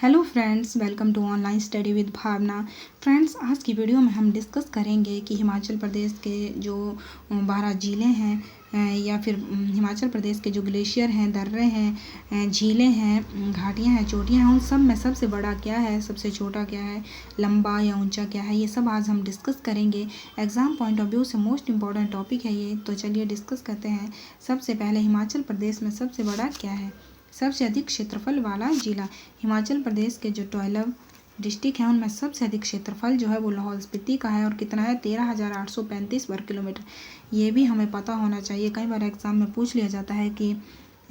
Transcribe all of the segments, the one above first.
Hello friends, welcome to online study with Bhavna. Friends, आज की video में हम डिस्कस करेंगे कि हिमाचल प्रदेश के जो 12 ज़िले हैं या फिर हिमाचल प्रदेश के जो ग्लेशियर हैं, दर्रे हैं, झीलें हैं, घाटियां हैं, चोटियां हैं, उन सब में सबसे बड़ा क्या है, सबसे छोटा क्या है, लंबा या ऊंचा क्या है, ये सब आज हम डिस्कस करेंगे। एग्ज़ाम पॉइंट ऑफ व्यू से मोस्ट इम्पॉर्टेंट टॉपिक है ये, तो चलिए डिस्कस करते हैं। सबसे पहले हिमाचल प्रदेश में सबसे बड़ा क्या है, सबसे अधिक क्षेत्रफल वाला जिला। हिमाचल प्रदेश के जो 12 डिस्ट्रिक्ट हैं उनमें सबसे अधिक क्षेत्रफल जो है वो लाहौल स्पीति का है और कितना है 13,835 वर्ग किलोमीटर। ये भी हमें पता होना चाहिए, कई बार एग्जाम में पूछ लिया जाता है कि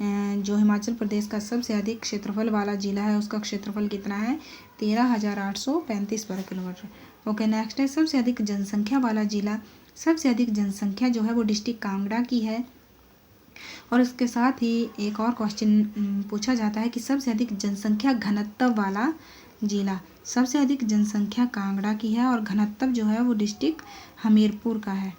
जो हिमाचल प्रदेश का सबसे अधिक क्षेत्रफल वाला जिला है उसका क्षेत्रफल कितना है, 13,835 वर्ग किलोमीटर। ओके, नेक्स्ट है सबसे अधिक जनसंख्या वाला जिला। सबसे अधिक जनसंख्या जो है वो डिस्ट्रिक्ट कांगड़ा की है। और इसके साथ ही एक और क्वेश्चन पूछा जाता है कि सबसे अधिक जनसंख्या घनत्व वाला जिला। सबसे अधिक जनसंख्या कांगड़ा की है और घनत्व जो है वो डिस्ट्रिक्ट हमीरपुर का है।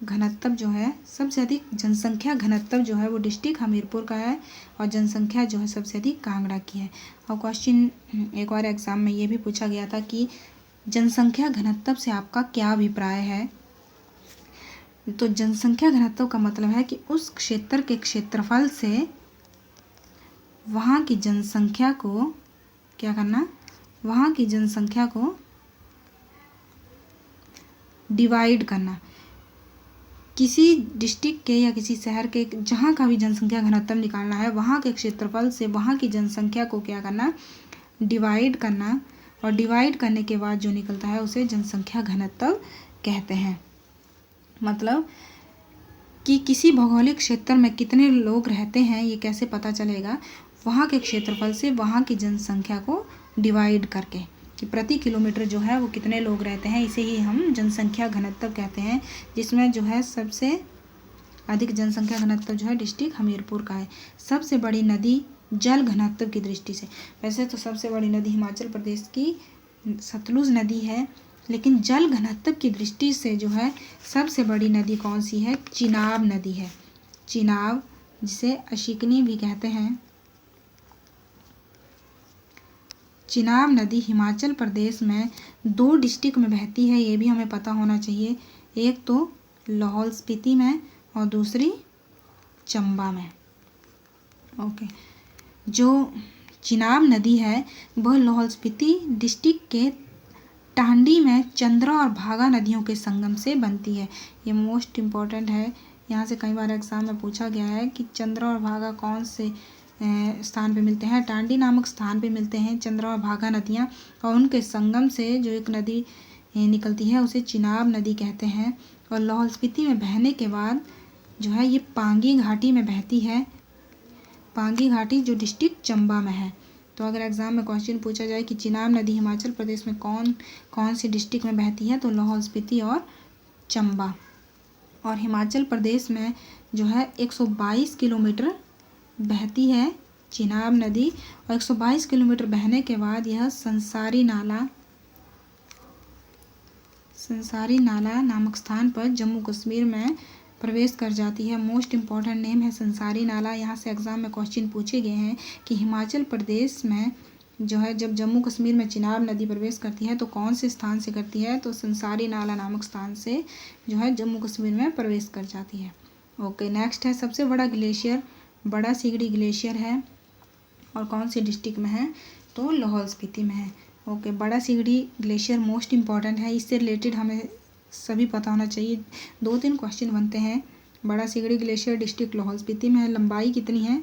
घनत्व जो है सबसे अधिक जनसंख्या घनत्व जो है वो डिस्ट्रिक्ट हमीरपुर का है और जनसंख्या जो है सबसे अधिक कांगड़ा की है। और क्वेश्चन एक और एग्जाम में ये भी पूछा गया था कि जनसंख्या घनत्व से आपका क्या अभिप्राय है। तो जनसंख्या घनत्व का मतलब है कि उस क्षेत्र के क्षेत्रफल से वहाँ की जनसंख्या को क्या करना, वहाँ की जनसंख्या को डिवाइड करना। किसी डिस्ट्रिक्ट के या किसी शहर के जहाँ का भी जनसंख्या घनत्व निकालना है, वहाँ के क्षेत्रफल से वहाँ की जनसंख्या को क्या करना, डिवाइड करना। और डिवाइड करने के बाद जो निकलता है उसे जनसंख्या घनत्व कहते हैं। मतलब कि किसी भौगोलिक क्षेत्र में कितने लोग रहते हैं ये कैसे पता चलेगा, वहाँ के क्षेत्रफल से वहाँ की जनसंख्या को डिवाइड करके, कि प्रति किलोमीटर जो है वो कितने लोग रहते हैं, इसे ही हम जनसंख्या घनत्व कहते हैं। जिसमें जो है सबसे अधिक जनसंख्या घनत्व जो है डिस्ट्रिक्ट हमीरपुर का है। सबसे बड़ी नदी जल घनत्व की दृष्टि से, वैसे तो सबसे बड़ी नदी हिमाचल प्रदेश की सतलुज नदी है, लेकिन जल घनत्व की दृष्टि से जो है सबसे बड़ी नदी कौन सी है, चिनाब नदी है। चिनाब, जिसे अशिकनी भी कहते हैं। चिनाब नदी हिमाचल प्रदेश में 2 डिस्ट्रिक्ट में बहती है, ये भी हमें पता होना चाहिए। एक तो लाहौल स्पीति में और दूसरी चंबा में। ओके, जो चिनाब नदी है वह लाहौल स्पीति डिस्ट्रिक्ट के टांडी में चंद्रा और भागा नदियों के संगम से बनती है। ये मोस्ट इम्पॉर्टेंट है, यहाँ से कई बार एग्जाम में पूछा गया है कि चंद्रा और भागा कौन से स्थान पे मिलते हैं। टांडी नामक स्थान पे मिलते हैं चंद्रा और भागा नदियाँ, और उनके संगम से जो एक नदी निकलती है उसे चिनाब नदी कहते हैं। और लाहौल स्पीति में बहने के बाद जो है ये पांगी घाटी में बहती है। पांगी घाटी जो डिस्ट्रिक्ट चंबा में है। तो अगर एग्जाम में क्वेश्चन पूछा जाए कि चिनाब नदी हिमाचल प्रदेश में कौन कौन सी डिस्ट्रिक्ट में बहती है, तो लाहौल स्पीति और चंबा। और हिमाचल प्रदेश में जो है 122 किलोमीटर बहती है चिनाब नदी, और 122 किलोमीटर बहने के बाद यह संसारी नाला नामक स्थान पर जम्मू कश्मीर में प्रवेश कर जाती है। मोस्ट इम्पॉर्टेंट नेम है संसारी नाला। यहाँ से एग्जाम में क्वेश्चन पूछे गए हैं कि हिमाचल प्रदेश में जो है जब जम्मू कश्मीर में चिनाब नदी प्रवेश करती है तो कौन से स्थान से करती है, तो संसारी नाला नामक स्थान से जो है जम्मू कश्मीर में प्रवेश कर जाती है। ओके, नेक्स्ट है सबसे बड़ा ग्लेशियर बड़ा सीगड़ी ग्लेशियर है और कौन सी डिस्ट्रिक्ट में है, तो लाहौल स्पीति में है। ओके, बड़ा सीगड़ी ग्लेशियर मोस्ट इम्पॉर्टेंट है, इससे रिलेटेड हमें सभी पता होना चाहिए। 2-3 क्वेश्चन बनते हैं। बड़ा सीगड़ी ग्लेशियर डिस्ट्रिक्ट लाहौल स्पीति में है। लंबाई कितनी है,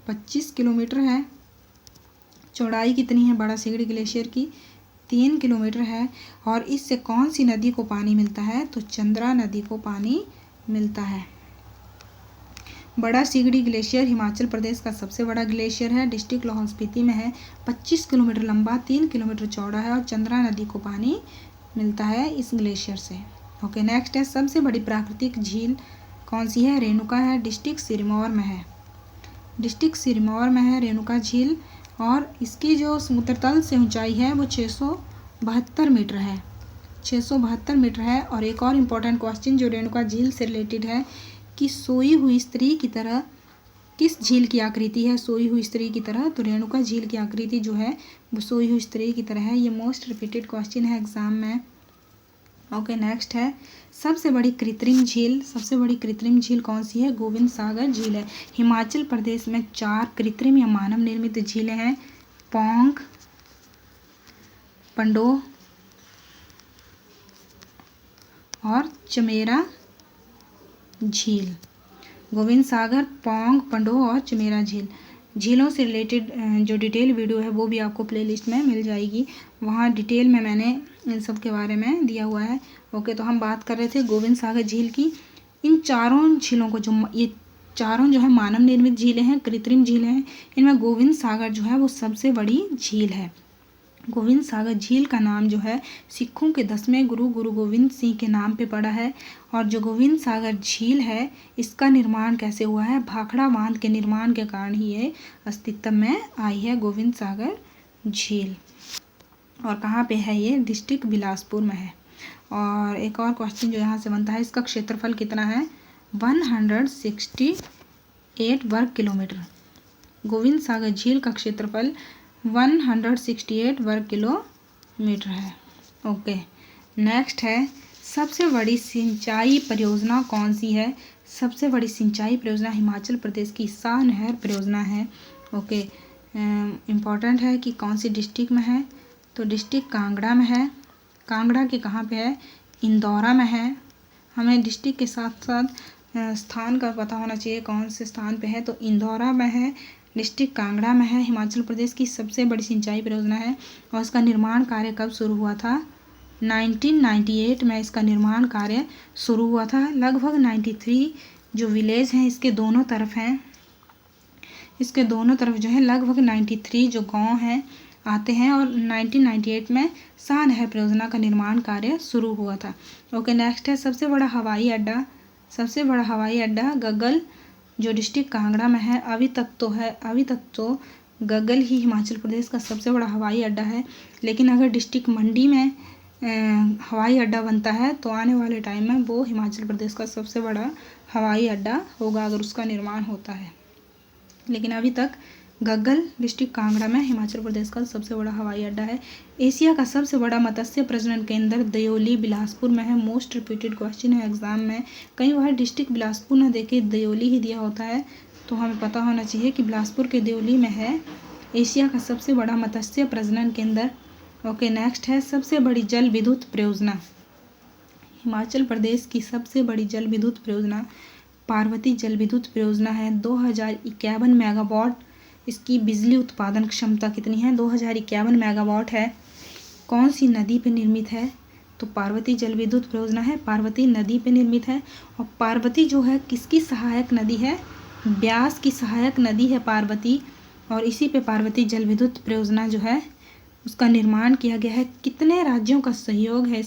25 किलोमीटर है। चौड़ाई कितनी है बड़ा सीगड़ी ग्लेशियर की, 3 किलोमीटर है। और इससे कौन सी नदी को पानी मिलता है, तो चंद्रा नदी को पानी मिलता है। बड़ा सीगड़ी ग्लेशियर हिमाचल प्रदेश का सबसे बड़ा ग्लेशियर है, डिस्ट्रिक्ट लाहौल स्पीति में है। 25 किलोमीटर लंबा, 3 किलोमीटर चौड़ा है और चंद्रा नदी को पानी मिलता है इस ग्लेशियर से। ओके, नेक्स्ट है सबसे बड़ी प्राकृतिक झील कौन सी है, रेणुका है, डिस्ट्रिक्ट सिरमौर में है। डिस्ट्रिक्ट सिरमौर में है रेणुका झील, और इसकी जो समुद्र तल से ऊंचाई है वो 672 मीटर है। 672 मीटर है। और एक और इम्पोर्टेंट क्वेश्चन जो रेणुका झील से रिलेटेड है कि सोई हुई स्त्री की तरह किस झील की आकृति है सोई हुई स्त्री की तरह? तो रेणुका झील की आकृति जो है वो सोई हुई स्त्री की तरह है। ये मोस्ट रिपीटेड क्वेश्चन है एग्जाम में। ओके, नेक्स्ट है सबसे बड़ी कृत्रिम झील कौन सी है? गोविंद सागर झील है। हिमाचल प्रदेश में 4 कृत्रिम या मानव निर्मित झीलें हैं, पौंग, पंडोह और चमेरा झील। गोविंद सागर, पौंग, पंडोह और चमेरा झील। झीलों से रिलेटेड जो डिटेल वीडियो है वो भी आपको प्लेलिस्ट में मिल जाएगी, वहाँ डिटेल में मैंने इन सब के बारे में दिया हुआ है। ओके, तो हम बात कर रहे थे गोविंद सागर झील की। इन चारों झीलों को ये चारों जो है मानव निर्मित झीलें हैं, कृत्रिम झीलें हैं। इनमें गोविंद सागर जो है वो सबसे बड़ी झील है। गोविंद सागर झील का नाम जो है सिखों के 10वें गुरु गोविंद सिंह के नाम पे पड़ा है। और जो गोविंद सागर झील है इसका निर्माण कैसे हुआ है? भाखड़ा बांध के निर्माण के कारण ही ये अस्तित्व में आई है गोविंद सागर झील। और कहाँ पे है ये? डिस्ट्रिक्ट बिलासपुर में है। और एक और क्वेश्चन जो यहाँ से बनता है, इसका क्षेत्रफल कितना है? 168 वर्ग किलोमीटर। गोविंद सागर झील का क्षेत्रफल 168 वर्ग किलोमीटर है। ओके, नेक्स्ट है सबसे बड़ी सिंचाई परियोजना कौन सी है? सबसे बड़ी सिंचाई परियोजना हिमाचल प्रदेश की शाह नहर परियोजना है। ओके, इम्पॉर्टेंट है कि कौन सी डिस्ट्रिक्ट में है? तो डिस्ट्रिक्ट कांगड़ा में है। कांगड़ा के कहाँ पे है? इंदौरा में है। हमें डिस्ट्रिक्ट के साथ साथ स्थान का पता होना चाहिए कौन से स्थान पे है। तो इंदौरा में है, डिस्ट्रिक्ट कांगड़ा में है। हिमाचल प्रदेश की सबसे बड़ी सिंचाई परियोजना है। और इसका निर्माण कार्य कब शुरू हुआ था? 1998 में इसका निर्माण कार्य शुरू हुआ था। लगभग 93 जो विलेज हैं इसके दोनों तरफ हैं, इसके दोनों तरफ जो है लगभग 93 जो गांव हैं आते हैं। और 1998 में शाह नहर परियोजना का निर्माण कार्य शुरू हुआ था। ओके, नेक्स्ट है सबसे बड़ा हवाई अड्डा गग्गल जो डिस्ट्रिक्ट कांगड़ा में है। अभी तक तो गग्गल ही हिमाचल प्रदेश का सबसे बड़ा हवाई अड्डा है। लेकिन अगर डिस्ट्रिक्ट मंडी में हवाई अड्डा बनता है तो आने वाले टाइम में वो हिमाचल प्रदेश का सबसे बड़ा हवाई अड्डा होगा अगर उसका निर्माण होता है। लेकिन अभी तक गग्गल डिस्ट्रिक्ट कांगड़ा में हिमाचल प्रदेश का सबसे बड़ा हवाई अड्डा है। एशिया का सबसे बड़ा मत्स्य प्रजनन केंद्र दयोली बिलासपुर में है। मोस्ट रिपीटेड क्वेश्चन है एग्जाम में। कई बार डिस्ट्रिक्ट बिलासपुर न देके दयोली ही दिया होता है, तो हमें पता होना चाहिए कि बिलासपुर के दयोली में है एशिया का सबसे बड़ा मत्स्य प्रजनन केंद्र। ओके, नेक्स्ट है सबसे बड़ी जल विद्युत परियोजना। हिमाचल प्रदेश की सबसे बड़ी जल विद्युत परियोजना पार्वती जल विद्युत परियोजना है। 2051 मेगावाट इसकी बिजली उत्पादन क्षमता कितनी है? 2051 मेगावाट है। कौन सी नदी पे निर्मित है? तो पार्वती जल विद्युत परियोजना है पार्वती नदी पे निर्मित है। और पार्वती जो है किसकी सहायक नदी है? ब्यास की सहायक नदी है पार्वती। और इसी पे पार्वती जल विद्युत परियोजना जो है उसका निर्माण किया गया है। कितने राज्यों का सहयोग है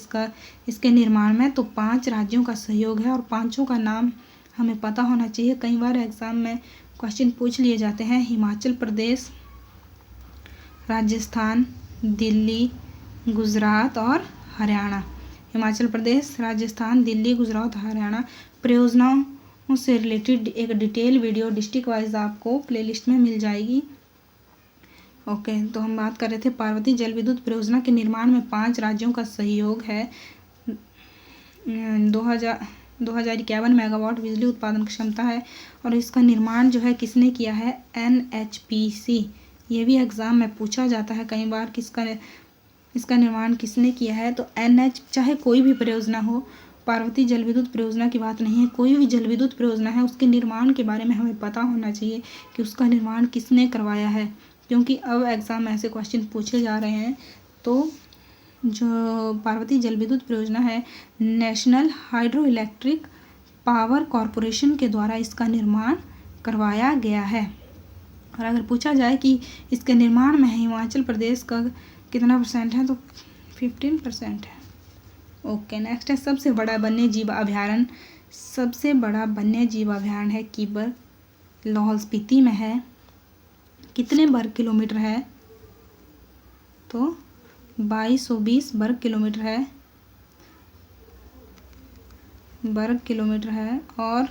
इसके निर्माण में? तो 5 राज्यों का सहयोग है। और 5 का नाम हमें पता होना चाहिए। कई बार एग्जाम में क्वेश्चन पूछ लिए जाते हैं। हिमाचल प्रदेश, राजस्थान, दिल्ली, गुजरात और हरियाणा। हिमाचल प्रदेश, राजस्थान, दिल्ली, गुजरात, हरियाणा परियोजनाओं से रिलेटेड एक डिटेल वीडियो डिस्ट्रिक्ट वाइज आपको प्लेलिस्ट में मिल जाएगी। ओके, तो हम बात कर रहे थे पार्वती जल विद्युत परियोजना के निर्माण में 5 राज्यों का सहयोग है। 2051 मेगावाट बिजली उत्पादन क्षमता है। और इसका निर्माण जो है किसने किया है? NHPC। ये भी एग्ज़ाम में पूछा जाता है कई बार इसका निर्माण किसने किया है? तो चाहे कोई भी परियोजना हो, पार्वती जल विद्युत परियोजना की बात नहीं है, कोई भी जल विद्युत परियोजना है उसके निर्माण के बारे में हमें पता होना चाहिए कि उसका निर्माण किसने करवाया है। क्योंकि अब एग्ज़ाम में ऐसे क्वेश्चन पूछे जा रहे हैं। तो जो पार्वती जल विद्युत परियोजना है national hydro electric power corporation के द्वारा इसका निर्माण करवाया गया है। और अगर पूछा जाए कि इसके निर्माण में हिमाचल प्रदेश का कितना % है? तो 15% है। ओके, नेक्स्ट है सबसे बड़ा वन्य जीव अभयारण्य। सबसे बड़ा वन्य जीव अभयारण्य है कीबर, लाहौल स्पीति में है। कितने वर्ग किलोमीटर है? तो 2220 वर्ग किलोमीटर है। और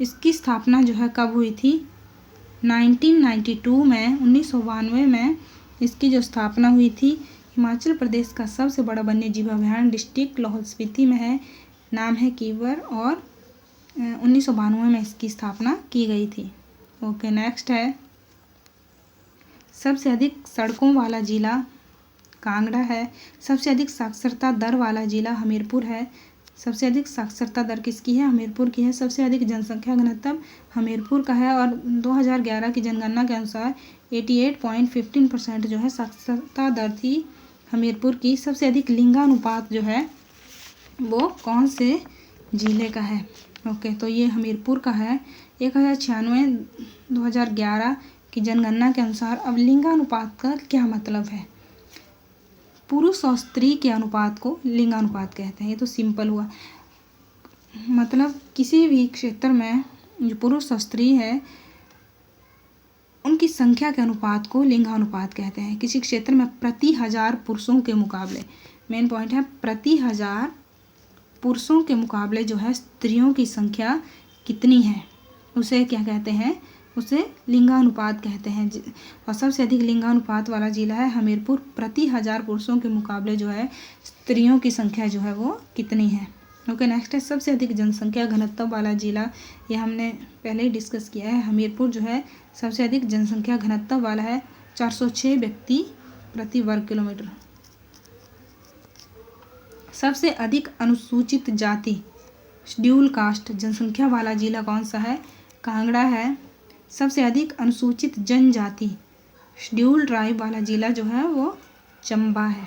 इसकी स्थापना जो है कब हुई थी? 1992 में 1992 में इसकी जो स्थापना हुई थी। हिमाचल प्रदेश का सबसे बड़ा वन्य जीव अभयारण्य डिस्ट्रिक्ट लाहौल स्पीति में है, नाम है कीवर, और 1992 में इसकी स्थापना की गई थी। ओके, नेक्स्ट है सबसे अधिक सड़कों वाला जिला कांगड़ा है। सबसे अधिक साक्षरता दर वाला जिला हमीरपुर है। सबसे अधिक साक्षरता दर किसकी है? हमीरपुर की है। सबसे अधिक जनसंख्या घनत्व हमीरपुर का है, और 2011 की जनगणना के अनुसार 88.15% जो है साक्षरता दर थी हमीरपुर की। सबसे अधिक लिंगानुपात जो है वो कौन से जिले का है? ओके, तो ये हमीरपुर का है। 1096 2011 की जनगणना के अनुसार। अब लिंगानुपात का क्या मतलब है? पुरुष और स्त्री के अनुपात को लिंगानुपात कहते हैं। ये तो सिंपल हुआ। मतलब किसी भी क्षेत्र में जो पुरुष और स्त्री है उनकी संख्या के अनुपात को लिंगानुपात कहते हैं। किसी क्षेत्र में प्रति 1000 पुरुषों के मुकाबले, मेन पॉइंट है, प्रति 1000 पुरुषों के मुकाबले जो है स्त्रियों की संख्या कितनी है उसे क्या कहते हैं? उसे लिंगानुपात कहते हैं। और सबसे अधिक लिंगानुपात वाला जिला है हमीरपुर। प्रति 1000 पुरुषों के मुकाबले जो है स्त्रियों की संख्या जो है वो कितनी है? ओके, नेक्स्ट है सबसे अधिक जनसंख्या घनत्व वाला जिला। ये हमने पहले ही डिस्कस किया है। हमीरपुर जो है सबसे अधिक जनसंख्या घनत्व वाला है, 406 व्यक्ति प्रति वर्ग किलोमीटर। सबसे अधिक अनुसूचित जाति शेड्यूल कास्ट जनसंख्या वाला जिला कौन सा है? कांगड़ा है। सबसे अधिक अनुसूचित जनजाति शेड्यूल ट्राइब वाला जिला जो है वो चंबा है।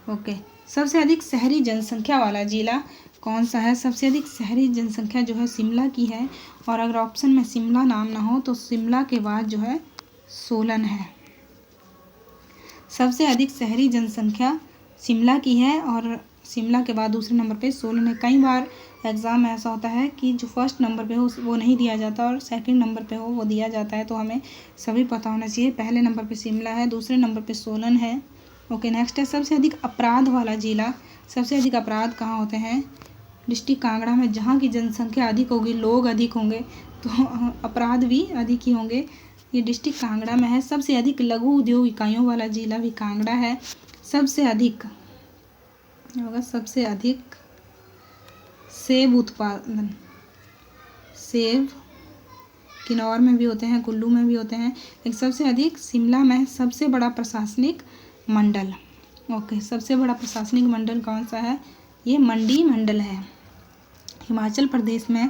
ओके, सबसे अधिक शहरी जनसंख्या वाला जिला कौन सा है? सबसे अधिक शहरी जनसंख्या जो है शिमला की है, और अगर ऑप्शन में शिमला नाम ना हो तो शिमला के बाद जो है सोलन है। सबसे अधिक शहरी जनसंख्या शिमला की है, और शिमला के बाद दूसरे नंबर पे सोलन है। कई बार एग्ज़ाम में ऐसा होता है कि जो फर्स्ट नंबर पे हो वो नहीं दिया जाता और सेकंड नंबर पे हो वो दिया जाता है, तो हमें सभी पता होना चाहिए। पहले नंबर पे शिमला है, दूसरे नंबर पे सोलन है। ओके, नेक्स्ट है सबसे अधिक अपराध वाला जिला। सबसे अधिक अपराध कहाँ होते हैं? डिस्ट्रिक्ट कांगड़ा में। जहाँ की जनसंख्या अधिक होगी, लोग अधिक होंगे, तो अपराध भी अधिक ही होंगे। ये डिस्ट्रिक्ट कांगड़ा में है। सबसे अधिक लघु उद्योग इकाइयों वाला जिला भी कांगड़ा है। सबसे अधिक होगा सबसे अधिक सेब उत्पादन, सेब किन्नौर में भी होते हैं, कुल्लू में भी होते हैं, लेकिन सबसे अधिक शिमला में। सबसे बड़ा प्रशासनिक मंडल, ओके, सबसे बड़ा प्रशासनिक मंडल कौन सा है? ये मंडी मंडल है। हिमाचल प्रदेश में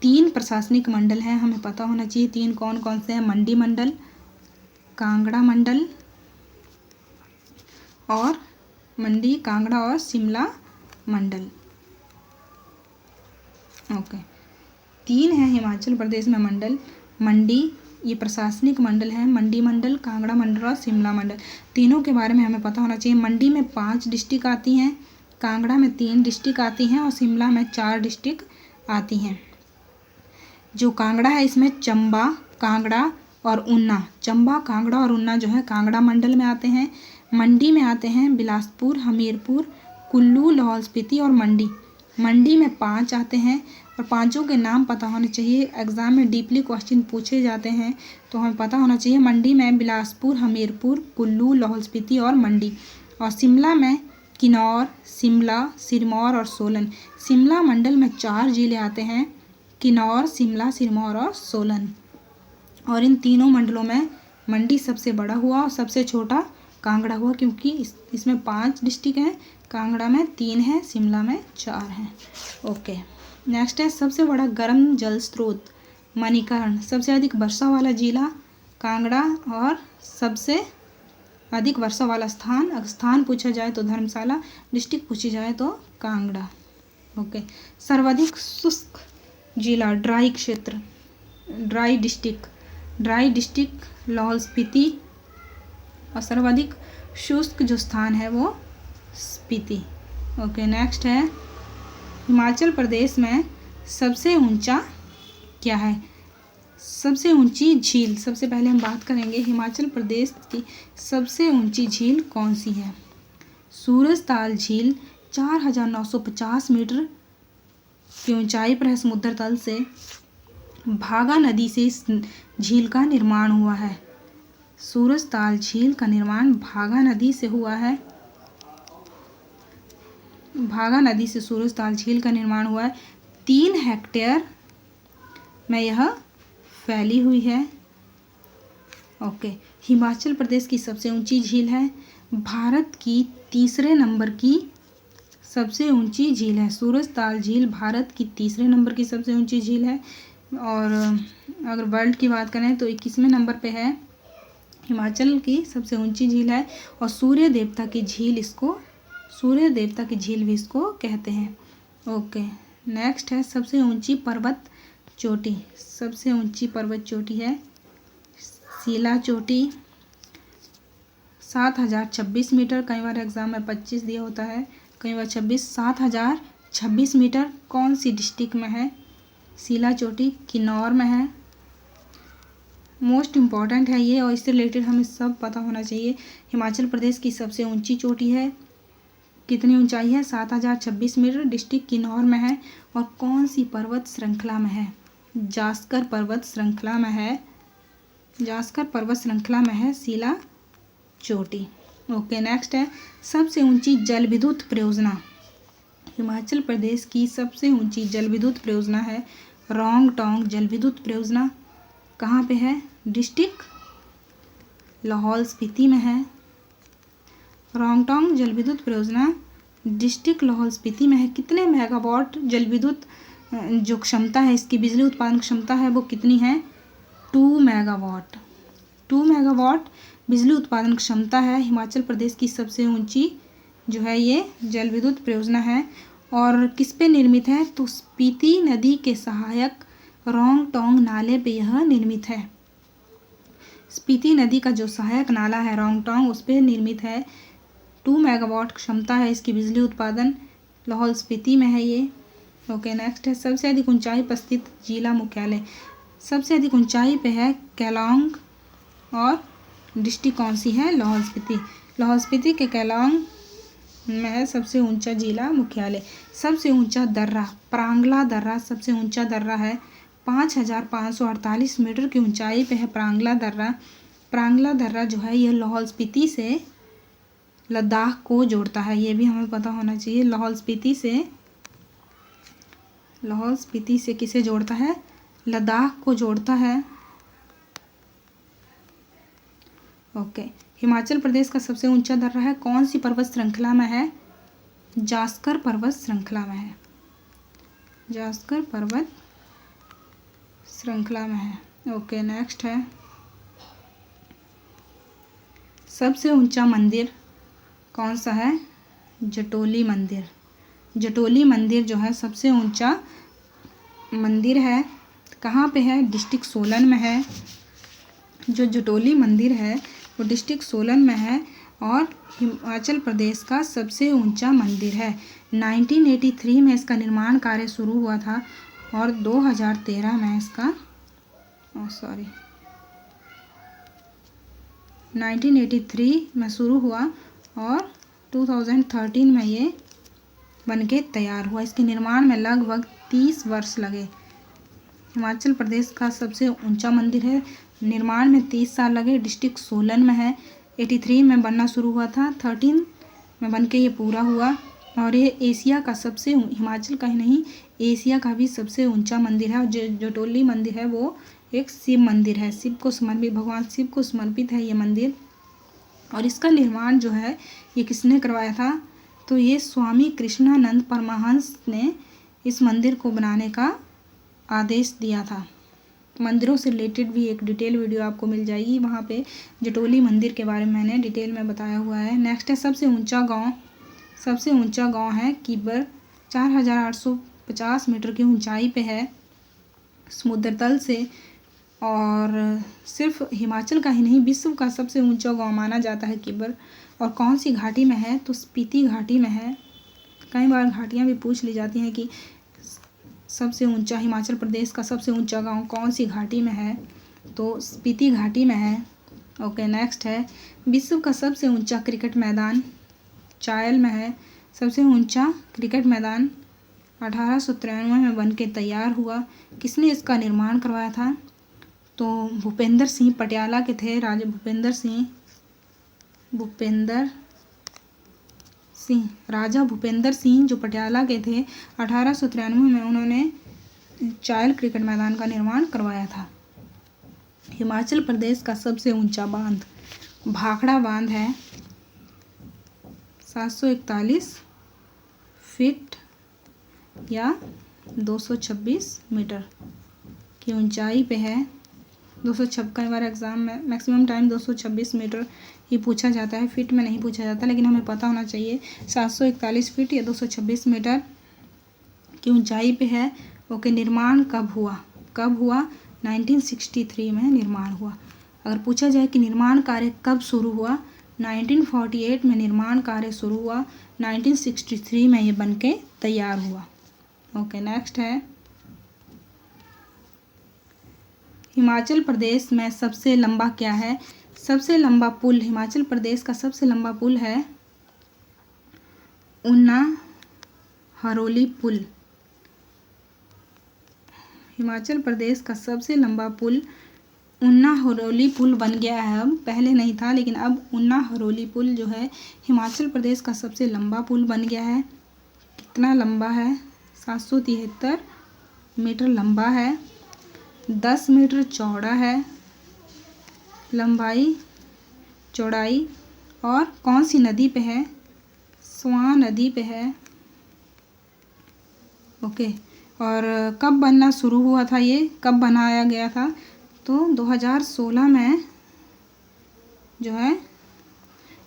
3 प्रशासनिक मंडल हैं, हमें पता होना चाहिए 3 कौन कौन से हैं। मंडी मंडल, कांगड़ा मंडल, और मंडी, कांगड़ा और शिमला मंडल। ओके, 3 है हिमाचल प्रदेश में मंडल। मंडी ये प्रशासनिक मंडल है, मंडी मंडल, कांगड़ा मंडल और शिमला मंडल। तीनों के बारे में हमें पता होना चाहिए। मंडी में 5 डिस्ट्रिक्ट आती हैं, कांगड़ा में 3 डिस्ट्रिक्ट आती हैं, और शिमला में 4 डिस्ट्रिक्ट आती हैं। जो कांगड़ा है इसमें चंबा, कांगड़ा और ऊना, चंबा, कांगड़ा और ऊना जो है कांगड़ा मंडल में आते हैं। मंडी में आते हैं बिलासपुर, हमीरपुर, कुल्लू, लाहौल स्पीति और मंडी। मंडी में 5 आते हैं, और पांचों के नाम पता होने चाहिए। एग्ज़ाम में डीपली क्वेश्चन पूछे जाते हैं, तो हमें पता होना चाहिए। मंडी में बिलासपुर, हमीरपुर, कुल्लू, लाहौल स्पीति और मंडी। और शिमला में किन्नौर, शिमला, सिरमौर और सोलन। शिमला मंडल में 4 जिले आते हैं, किन्नौर, शिमला, सिरमौर और सोलन। और इन तीनों मंडलों में मंडी सबसे बड़ा हुआ और सबसे छोटा कांगड़ा हुआ, क्योंकि इसमें 5 डिस्ट्रिक्ट हैं, कांगड़ा में 3 हैं, शिमला में 4 हैं। ओके, नेक्स्ट है सबसे बड़ा गर्म जल स्रोत मणिकर्ण। सबसे अधिक वर्षा वाला जिला कांगड़ा, और सबसे अधिक वर्षा वाला स्थान, अगर स्थान पूछा जाए तो धर्मशाला, डिस्ट्रिक्ट पूछी जाए तो कांगड़ा। ओके, सर्वाधिक शुष्क जिला ड्राई क्षेत्र, ड्राई डिस्ट्रिक्ट लाहौल स्पीति, और सर्वाधिक शुष्क जो स्थान है वो स्पीति। ओके, नेक्स्ट है हिमाचल प्रदेश में सबसे ऊंचा क्या है? सबसे ऊंची झील। सबसे पहले हम बात करेंगे हिमाचल प्रदेश की सबसे ऊंची झील कौन सी है? सूरजताल झील 4950 मीटर की ऊंचाई पर है समुद्र तल से। भागा नदी से इस झील का निर्माण हुआ है। सूरजताल झील का निर्माण भागा नदी से हुआ है। भागा नदी से सूरजताल झील का निर्माण हुआ है। 3 हेक्टेयर में यह फैली हुई है। ओके, हिमाचल प्रदेश की सबसे ऊंची झील है। भारत की तीसरे नंबर की सबसे ऊंची झील है। सूरजताल झील भारत की तीसरे नंबर की सबसे ऊंची झील है। और अगर वर्ल्ड की बात करें तो 21वें नंबर पे है। हिमाचल की सबसे ऊंची झील है और सूर्य देवता की झील भी इसको कहते हैं। ओके, नेक्स्ट है सबसे ऊंची पर्वत चोटी। सबसे ऊंची पर्वत चोटी है शिला चोटी, 7026 मीटर। कई बार एग्जाम में 25 दिया होता है, कई बार 26। 7026 मीटर कौन सी डिस्ट्रिक्ट में है? शिला चोटी किन्नौर में है। मोस्ट इम्पॉर्टेंट है ये और इससे रिलेटेड हमें सब पता होना चाहिए। हिमाचल प्रदेश की सबसे ऊंची चोटी है, कितनी ऊंचाई है? 7026 मीटर, डिस्ट्रिक्ट किन्नौर में है। और कौन सी पर्वत श्रृंखला में है? जास्कर पर्वत श्रृंखला में है। जास्कर पर्वत श्रृंखला में है शिला चोटी। ओके, नेक्स्ट है सबसे ऊंची जल विद्युत परियोजना। हिमाचल प्रदेश की सबसे ऊंची जल विद्युत परियोजना है रोंगटोंग जल विद्युत परियोजना। कहाँ पे है? डिस्ट्रिक्ट लाहौल स्पीति में है। रोंगटोंग जल विद्युत परियोजना डिस्ट्रिक्ट लाहौल स्पीति में है। कितने मेगावाट जल विद्युत जो क्षमता है, इसकी बिजली उत्पादन क्षमता है वो कितनी है? 2 मेगावाट। 2 मेगावाट बिजली उत्पादन क्षमता है। हिमाचल प्रदेश की सबसे ऊंची जो है ये जल विद्युत परियोजना है। और किस पे निर्मित है? तो स्पीति नदी के सहायक रोंगटोंग नाले पे यह निर्मित है। स्पीति नदी का जो सहायक नाला है रोंगटोंग, उस पे निर्मित है। 2 मेगावाट क्षमता है इसकी बिजली उत्पादन, लाहौल स्पीति में है ये। ओके, नेक्स्ट है सबसे अधिक ऊंचाई पर स्थित जिला मुख्यालय। सबसे अधिक ऊंचाई पे है केलांग और डिस्ट्रिक्ट कौन सी है? लाहौल स्पीति। लाहौल स्पीति के केलांग में है सबसे ऊंचा जिला मुख्यालय। सबसे ऊंचा दर्रा प्रांगला दर्रा सबसे ऊंचा दर्रा है। 5548 मीटर की ऊंचाई पे है प्रांगला दर्रा। प्रांगला दर्रा जो है ये लाहौल स्पीति से लद्दाख को जोड़ता है, ये भी हमें पता होना चाहिए। लाहौल स्पीति से किसे जोड़ता है? लद्दाख को जोड़ता है। ओके, हिमाचल प्रदेश का सबसे ऊंचा दर्रा है कौन सी पर्वत श्रृंखला में है? जास्कर पर्वत श्रृंखला में है। जास्कर पर्वत श्रृंखला में है। ओके, नेक्स्ट है सबसे ऊंचा मंदिर कौन सा है? जटोली मंदिर। जटोली मंदिर जो है सबसे ऊंचा मंदिर है। कहाँ पे है? डिस्ट्रिक्ट सोलन में है। जो जटोली मंदिर है वो डिस्ट्रिक्ट सोलन में है और हिमाचल प्रदेश का सबसे ऊंचा मंदिर है। 1983 में इसका निर्माण कार्य शुरू हुआ था और 2013 में इसका 1983 में शुरू हुआ और 2013 में ये बनके तैयार हुआ। इसके निर्माण में लगभग 30 वर्ष लगे। हिमाचल प्रदेश का सबसे ऊंचा मंदिर है, निर्माण में 30 साल लगे। डिस्ट्रिक्ट सोलन में है। 83 में बनना शुरू हुआ था, 13 में बनके ये पूरा हुआ। और ये एशिया का सबसे, हिमाचल का ही नहीं एशिया का भी सबसे ऊंचा मंदिर है। और जो जटोली मंदिर है वो एक शिव मंदिर है, शिव को समर्पित, भगवान शिव को समर्पित है ये मंदिर। और इसका निर्माण जो है ये किसने करवाया था? तो ये स्वामी कृष्णानंद परमहंस ने इस मंदिर को बनाने का आदेश दिया था। मंदिरों से रिलेटेड भी एक डिटेल वीडियो आपको मिल जाएगी, वहाँ पे जटोली मंदिर के बारे में मैंने डिटेल में बताया हुआ है। नेक्स्ट है सबसे ऊंचा गांव। सबसे ऊंचा गांव है किब्बर, 4850 मीटर की ऊंचाई पे है समुद्र तल से। और सिर्फ हिमाचल का ही नहीं विश्व का सबसे ऊंचा गांव माना जाता है किब्बर। और कौन सी घाटी में है? तो स्पीति घाटी में है। कई बार घाटियाँ भी पूछ ली जाती हैं कि सबसे ऊंचा हिमाचल प्रदेश का सबसे ऊंचा गांव कौन सी घाटी में है? तो स्पीति घाटी में है। ओके, नेक्स्ट है विश्व का सबसे ऊंचा क्रिकेट मैदान चायल में है। सबसे ऊंचा क्रिकेट मैदान 1893 में बन के तैयार हुआ। किसने इसका निर्माण करवाया था? तो भूपेंद्र सिंह पटियाला के थे, राजा भूपेंद्र सिंह, राजा भूपेंद्र सिंह जो पटियाला के थे, 1893 में उन्होंने चायल क्रिकेट मैदान का निर्माण करवाया था। हिमाचल प्रदेश का सबसे ऊंचा बांध भाखड़ा बांध है, 741 फीट या 226 मीटर की ऊंचाई पे है। 256 कई बार एग्ज़ाम में मैक्सिमम टाइम 226 मीटर ही पूछा जाता है, फीट में नहीं पूछा जाता, लेकिन हमें पता होना चाहिए 741 फीट या 226 मीटर की ऊंचाई पे है। ओके, निर्माण कब हुआ? 1963 में निर्माण हुआ। अगर पूछा जाए कि निर्माण कार्य कब शुरू हुआ, 1948 में निर्माण कार्य शुरू हुआ, 1963 में ये बन के तैयार हुआ। ओके, नेक्स्ट है हिमाचल प्रदेश में सबसे लंबा क्या है? सबसे लंबा पुल, हिमाचल प्रदेश का सबसे लंबा पुल है ऊना हरोली पुल। हिमाचल प्रदेश का सबसे लंबा पुल ऊना हरोली पुल बन गया है। अब पहले नहीं था, लेकिन अब ऊना हरोली पुल जो है हिमाचल प्रदेश का सबसे लंबा पुल बन गया है। कितना लंबा है? 773 मीटर लंबा है, 10 मीटर चौड़ा है लंबाई चौड़ाई। और कौन सी नदी पे है? स्वां नदी पे है। ओके, और कब बनना शुरू हुआ था? ये कब बनाया गया था? तो 2016 में जो है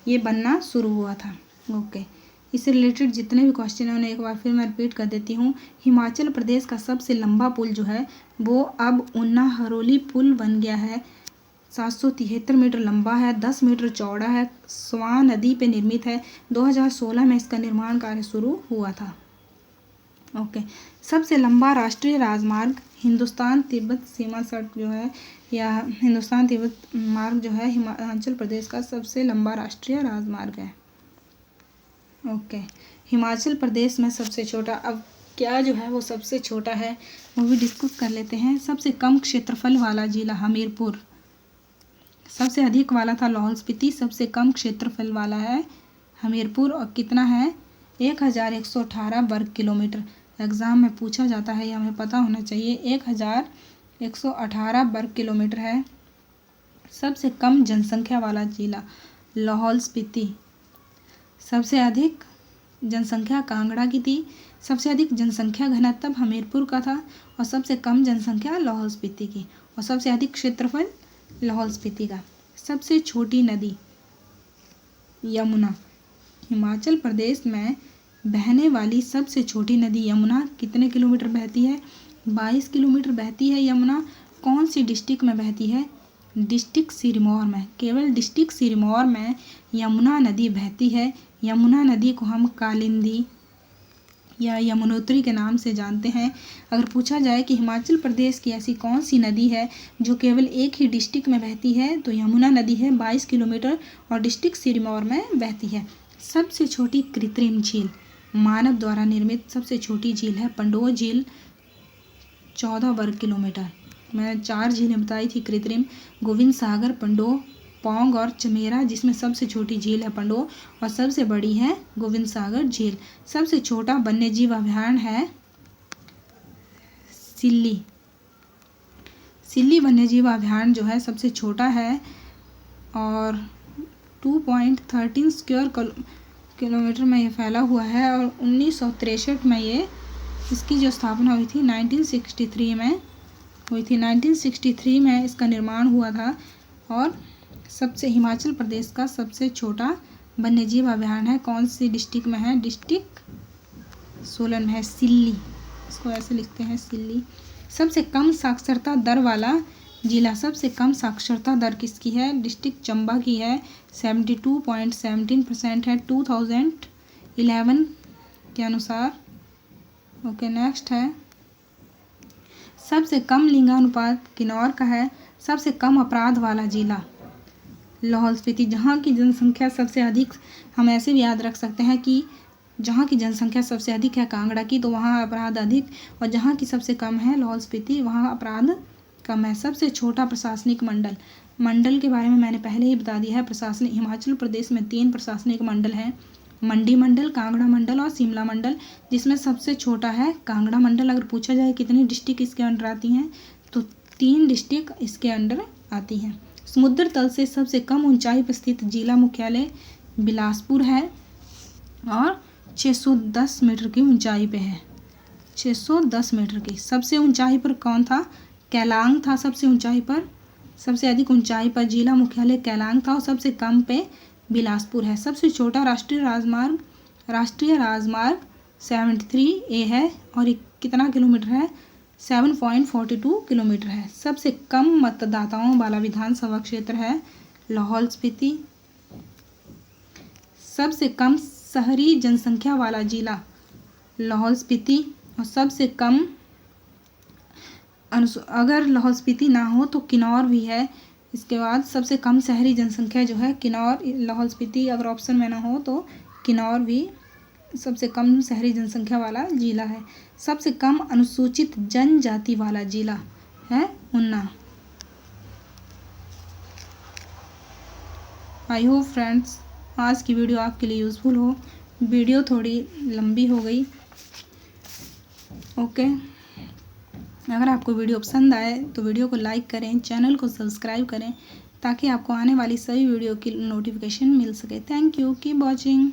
ये बनना शुरू हुआ था। ओके, इससे रिलेटेड जितने भी क्वेश्चन हैं उन्हें एक बार फिर मैं रिपीट कर देती हूँ। हिमाचल प्रदेश का सबसे लंबा पुल जो है वो अब ऊना हरोली पुल बन गया है। 773 मीटर लंबा है, 10 मीटर चौड़ा है, स्वां नदी पे निर्मित है। 2016 में इसका निर्माण कार्य शुरू हुआ था। ओके, सबसे लंबा राष्ट्रीय राजमार्ग हिंदुस्तान तिब्बत सीमा सड़क जो है या हिंदुस्तान तिब्बत मार्ग जो है हिमाचल प्रदेश का सबसे लंबा राष्ट्रीय राजमार्ग है। ओके, हिमाचल प्रदेश में सबसे छोटा, अब क्या जो है वो सबसे छोटा है वो भी डिस्कस कर लेते हैं। सबसे कम क्षेत्रफल वाला जिला हमीरपुर, सबसे अधिक वाला था लाहौल स्पीति, सबसे कम क्षेत्रफल वाला है हमीरपुर। और कितना है? 1118 वर्ग किलोमीटर। एग्ज़ाम में पूछा जाता है, ये हमें पता होना चाहिए। 1118 वर्ग किलोमीटर है। सबसे कम जनसंख्या वाला जिला लाहौल स्पीति, सबसे अधिक जनसंख्या कांगड़ा की थी, सबसे अधिक जनसंख्या घनत्व हमीरपुर का था, और सबसे कम जनसंख्या लाहौल स्पीति की, और सबसे अधिक क्षेत्रफल लाहौल स्पीति का। सबसे छोटी नदी यमुना, हिमाचल प्रदेश में बहने वाली सबसे छोटी नदी यमुना कितने किलोमीटर बहती है? 22 किलोमीटर बहती है यमुना। कौन सी डिस्ट्रिक्ट में बहती है? डिस्ट्रिक्ट सिरमौर में। केवल डिस्ट्रिक्ट सिरमौर में यमुना नदी बहती है। यमुना नदी को हम कालिंदी या यमुनोत्री के नाम से जानते हैं। अगर पूछा जाए कि हिमाचल प्रदेश की ऐसी कौन सी नदी है जो केवल एक ही डिस्ट्रिक्ट में बहती है, तो यमुना नदी है, 22 किलोमीटर और डिस्ट्रिक्ट सिरमौर में बहती है। सबसे छोटी कृत्रिम झील, मानव द्वारा निर्मित सबसे छोटी झील है पंडोह झील, 14 वर्ग किलोमीटर। मैंने 4 झीलें बताई थी कृत्रिम, गोविंद सागर, पंडोह, पौंग और चमेरा, जिसमें सबसे छोटी झील है पंडोह और सबसे बड़ी है गोविंद सागर झील। सबसे छोटा वन्यजीव अभयारण्य है सिल्ली। सिल्ली वन्यजीव अभयारण्य जो है सबसे छोटा है और 2.13 स्क्वायर किलोमीटर में ये फैला हुआ है। और 1963 में ये इसकी जो स्थापना हुई थी 1963 में हुई थी। 1963 में इसका निर्माण हुआ था। और सबसे हिमाचल प्रदेश का सबसे छोटा वन्यजीव अभयारण्य है, कौन सी डिस्ट्रिक्ट में है? डिस्ट्रिक्ट सोलन में है, सिल्ली, इसको ऐसे लिखते हैं सिल्ली। सबसे कम साक्षरता दर वाला जिला, सबसे कम साक्षरता दर किसकी है? डिस्ट्रिक्ट चंबा की है, 72.17% है 2011 के अनुसार। ओके, नेक्स्ट है सबसे कम लिंगानुपात किन्नौर का है। सबसे कम अपराध वाला जिला लाहौल स्पीति, जहाँ की जनसंख्या सबसे अधिक, हम ऐसे भी याद रख सकते हैं कि जहाँ की जनसंख्या सबसे अधिक है कांगड़ा की, तो वहाँ अपराध अधिक, और जहाँ की सबसे कम है लाहौल स्पीति, वहाँ अपराध कम है। सबसे छोटा प्रशासनिक मंडल, मंडल के बारे में मैंने पहले ही बता दिया है। प्रशासनिक हिमाचल प्रदेश में 3 प्रशासनिक मंडल हैं, मंडी मंडल, कांगड़ा मंडल और शिमला मंडल, जिसमें सबसे छोटा है कांगड़ा मंडल। अगर पूछा जाए कितनी डिस्ट्रिक्ट इसके अंडर आती हैं, तो 3 डिस्ट्रिक्ट इसके अंडर आती हैं। समुद्र तल से सबसे कम ऊंचाई पर स्थित जिला मुख्यालय बिलासपुर है और 610 मीटर की ऊंचाई पे है, 610 मीटर की। सबसे ऊंचाई पर कौन था? केलांग था सबसे ऊंचाई पर, सबसे अधिक ऊंचाई पर जिला मुख्यालय केलांग था और सबसे कम पे बिलासपुर है। सबसे छोटा राष्ट्रीय राजमार्ग 73A है और कितना किलोमीटर है? 7.42 किलोमीटर है। सबसे कम मतदाताओं वाला विधानसभा क्षेत्र है लाहौल स्पीति। सबसे कम शहरी जनसंख्या वाला जिला लाहौल स्पीति, और सबसे कम अगर लाहौल स्पीति ना हो तो किन्नौर भी है। इसके बाद सबसे कम शहरी जनसंख्या जो है किन्नौर, लाहौल स्पीति अगर ऑप्शन में ना हो तो किन्नौर भी सबसे कम शहरी जनसंख्या वाला जिला है। सबसे कम अनुसूचित जनजाति वाला जिला है ऊना। आई होप फ्रेंड्स आज की वीडियो आपके लिए यूज़फुल हो। वीडियो थोड़ी लंबी हो गई, ओके। अगर आपको वीडियो पसंद आए तो वीडियो को लाइक करें, चैनल को सब्सक्राइब करें ताकि आपको आने वाली सभी वीडियो की नोटिफिकेशन मिल सके। Thank you, keep watching.